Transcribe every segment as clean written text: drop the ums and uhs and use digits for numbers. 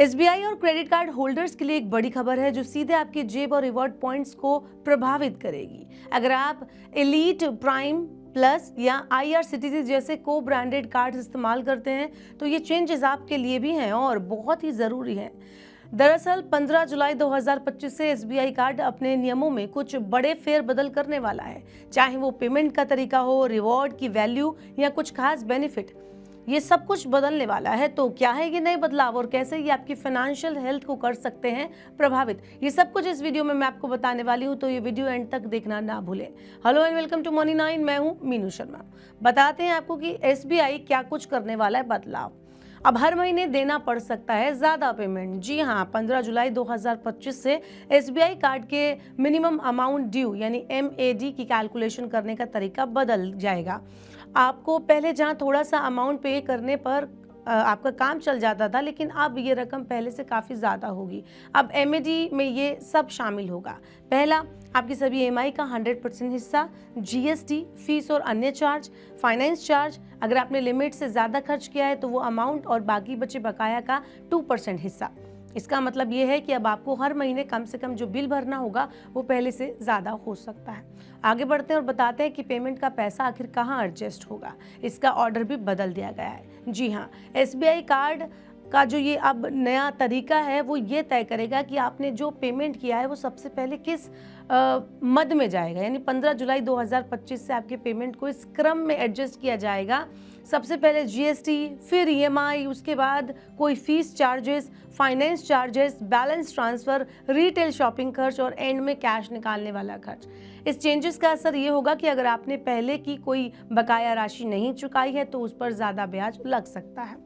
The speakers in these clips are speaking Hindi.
एसबीआई और क्रेडिट कार्ड होल्डर्स के लिए एक बड़ी खबर है जो सीधे आपकी जेब और रिवॉर्ड पॉइंट्स को प्रभावित करेगी। अगर आप एलीट, प्राइम प्लस या IRCTC जैसे को ब्रांडेड कार्ड इस्तेमाल करते हैं तो ये चेंजेस आपके लिए भी हैं और बहुत ही ज़रूरी हैं। दरअसल 15 जुलाई 2025 से एसबीआई कार्ड अपने नियमों में कुछ बड़े फेरबदल करने वाला है, चाहे वो पेमेंट का तरीका हो, रिवॉर्ड की वैल्यू या कुछ खास बेनिफिट। ये सब कुछ बदलने वाला है। तो क्या है ये नए बदलाव और कैसे ये आपकी फाइनेंशियल हेल्थ को कर सकते हैं प्रभावित, ये सब कुछ इस वीडियो में मैं आपको बताने वाली हूँ, तो ये वीडियो एंड तक देखना ना भूलें। Hello and welcome to money 9, मैं हूँ मीनू शर्मा। बताते हैं आपको कि एसबीआई क्या कुछ करने वाला है बदलाव। अब हर महीने देना पड़ सकता है ज़्यादा पेमेंट। जी हाँ, 15 जुलाई 2025 से एसबीआई कार्ड के मिनिमम अमाउंट ड्यू यानी MAD की कैलकुलेशन करने का तरीका बदल जाएगा। आपको पहले जहाँ थोड़ा सा अमाउंट पे करने पर आपका काम चल जाता था, लेकिन अब ये रकम पहले से काफ़ी ज़्यादा होगी। अब MAD में ये सब शामिल होगा। पहला, आपकी सभी EMI का 100% हिस्सा, GST, फीस और अन्य चार्ज, फाइनेंस चार्ज, अगर आपने लिमिट से ज़्यादा खर्च किया है तो वो अमाउंट और बाकी बचे बकाया का 2% हिस्सा। इसका मतलब ये है कि अब आपको हर महीने कम से कम जो बिल भरना होगा वो पहले से ज़्यादा हो सकता है। आगे बढ़ते हैं और बताते हैं कि पेमेंट का पैसा आखिर कहाँ एडजस्ट होगा। इसका ऑर्डर भी बदल दिया गया है। जी हाँ, एसबीआई कार्ड का जो ये अब नया तरीका है वो ये तय करेगा कि आपने जो पेमेंट किया है वो सबसे पहले किस मद में जाएगा। यानी 15 जुलाई 2025 से आपके पेमेंट को इस क्रम में एडजस्ट किया जाएगा। सबसे पहले GST, फिर EMI, उसके बाद कोई fees charges, finance charges, balance transfer, retail shopping खर्च और एंड में कैश निकालने वाला खर्च। इस चेंजेस का असर ये होगा कि अगर आपने पहले की कोई बकाया राशि नहीं चुकाई है तो उस पर ज़्यादा ब्याज लग सकता है।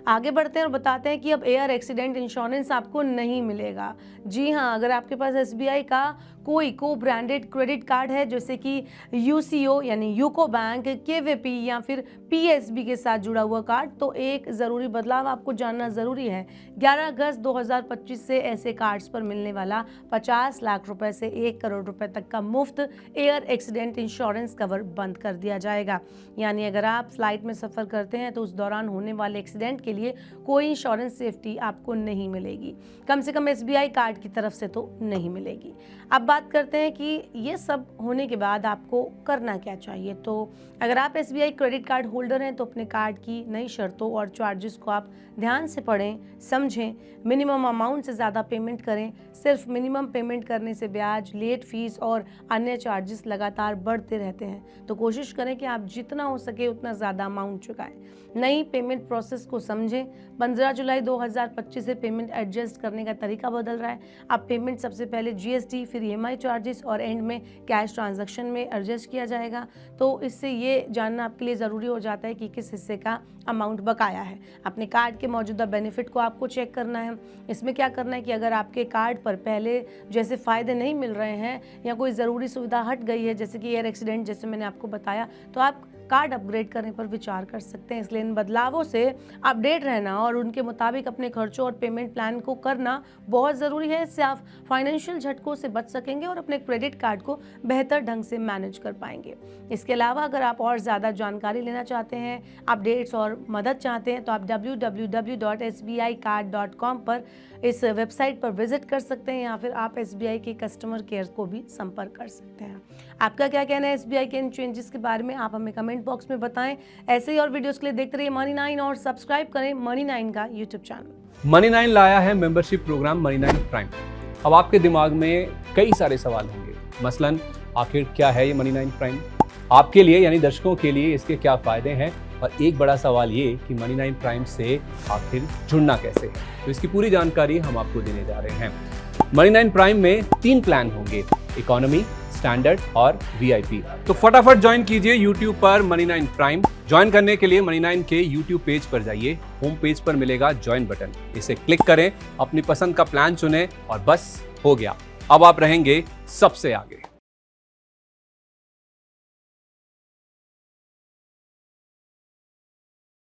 आगे बढ़ते हैं और बताते हैं कि अब एयर एक्सीडेंट इंश्योरेंस आपको नहीं मिलेगा। जी हाँ, अगर आपके पास एसबीआई का कोई को ब्रांडेड क्रेडिट कार्ड है जैसे कि UCO यानी यूको बैंक, KVP या फिर PSB के साथ जुड़ा हुआ कार्ड, तो एक ज़रूरी बदलाव आपको जानना ज़रूरी है। 11 अगस्त 2025 से ऐसे कार्ड्स पर मिलने वाला 50 लाख रुपए से 1 करोड़ रुपए तक का मुफ्त एयर एक्सीडेंट इंश्योरेंस कवर बंद कर दिया जाएगा। यानी अगर आप फ्लाइट में सफ़र करते हैं तो उस दौरान होने वाले एक्सीडेंट के लिए कोई इंश्योरेंस सेफ्टी आपको नहीं मिलेगी, कम से कम एसबीआई कार्ड की तरफ से तो नहीं मिलेगी। अब बात करते हैं कि ये सब होने के बाद आपको करना क्या चाहिए। तो अगर आप एसबीआई क्रेडिट कार्ड होल्डर हैं तो अपने कार्ड की नई शर्तों और चार्जेस को आप ध्यान से पढ़ें, समझें, मिनिमम अमाउंट से ज़्यादा पेमेंट करें। सिर्फ मिनिमम पेमेंट करने से ब्याज, लेट फीस और अन्य चार्जेस लगातार बढ़ते रहते हैं, तो कोशिश करें कि आप जितना हो सके उतना ज़्यादा अमाउंट चुकाएं। नई पेमेंट प्रोसेस को समझें। 15 जुलाई 2025 से पेमेंट एडजस्ट करने का तरीका बदल रहा है। अब पेमेंट सबसे पहले GST, फिर EMI चार्जेस और एंड में कैश ट्रांजैक्शन में एडजस्ट किया जाएगा। तो इससे ये जानना आपके लिए ज़रूरी हो जाता है कि किस हिस्से का अमाउंट बकाया है। अपने कार्ड के मौजूदा बेनिफिट को आपको चेक करना है। इसमें क्या करना है कि अगर आपके कार्ड पर पहले जैसे फ़ायदे नहीं मिल रहे हैं या कोई ज़रूरी सुविधा हट गई है जैसे कि एयर एक्सीडेंट जैसे मैंने आपको बताया, तो आप कार्ड अपग्रेड करने पर विचार कर सकते हैं। इसलिए इन बदलावों से अपडेट रहना और उनके मुताबिक अपने खर्चों और पेमेंट प्लान को करना बहुत ज़रूरी है। इससे आप फाइनेंशियल झटकों से बच सकेंगे और अपने क्रेडिट कार्ड को बेहतर ढंग से मैनेज कर पाएंगे। इसके अलावा अगर आप और ज़्यादा जानकारी लेना चाहते हैं, अपडेट्स और मदद चाहते हैं, तो आप www.sbicard.com पर इस वेबसाइट पर विजिट कर सकते हैं या फिर आप एसबीआई के कस्टमर केयर को भी संपर्क कर सकते हैं। आपका क्या कहना है एसबीआई के इन चेंजेस के बारे में, आप हमें कमेंट बॉक्स में बताएं। ऐसे ही और वीडियोस के लिए देखते रहिए मनी 9 और सब्सक्राइब करें मनी 9 का यूट्यूब चैनल। मनी 9 लाया है मेंबरशिप प्रोग्राम मनी 9 प्राइम। अब आपके दिमाग में कई सारे सवाल होंगे, मसलन आखिर क्या है ये मनी 9 प्राइम, आपके लिए यानी दर्शकों के लिए इसके क्या फायदे हैं, और एक बड़ा सवाल ये कि मनी 9 प्राइम से आखिर जुड़ना कैसे है। तो इसकी पूरी जानकारी हम आपको देने जा रहे हैं। मनी 9 प्राइम में 3 प्लान होंगे, इकोनॉमी, स्टैंडर्ड और VIP। तो फटाफट ज्वाइन कीजिए YouTube पर मनी 9 प्राइम। ज्वाइन करने के लिए मनी 9 के YouTube पेज पर जाइए, होम पेज पर मिलेगा ज्वाइन बटन, इसे क्लिक करें, अपनी पसंद का प्लान चुनें और बस हो गया, अब आप रहेंगे सबसे आगे।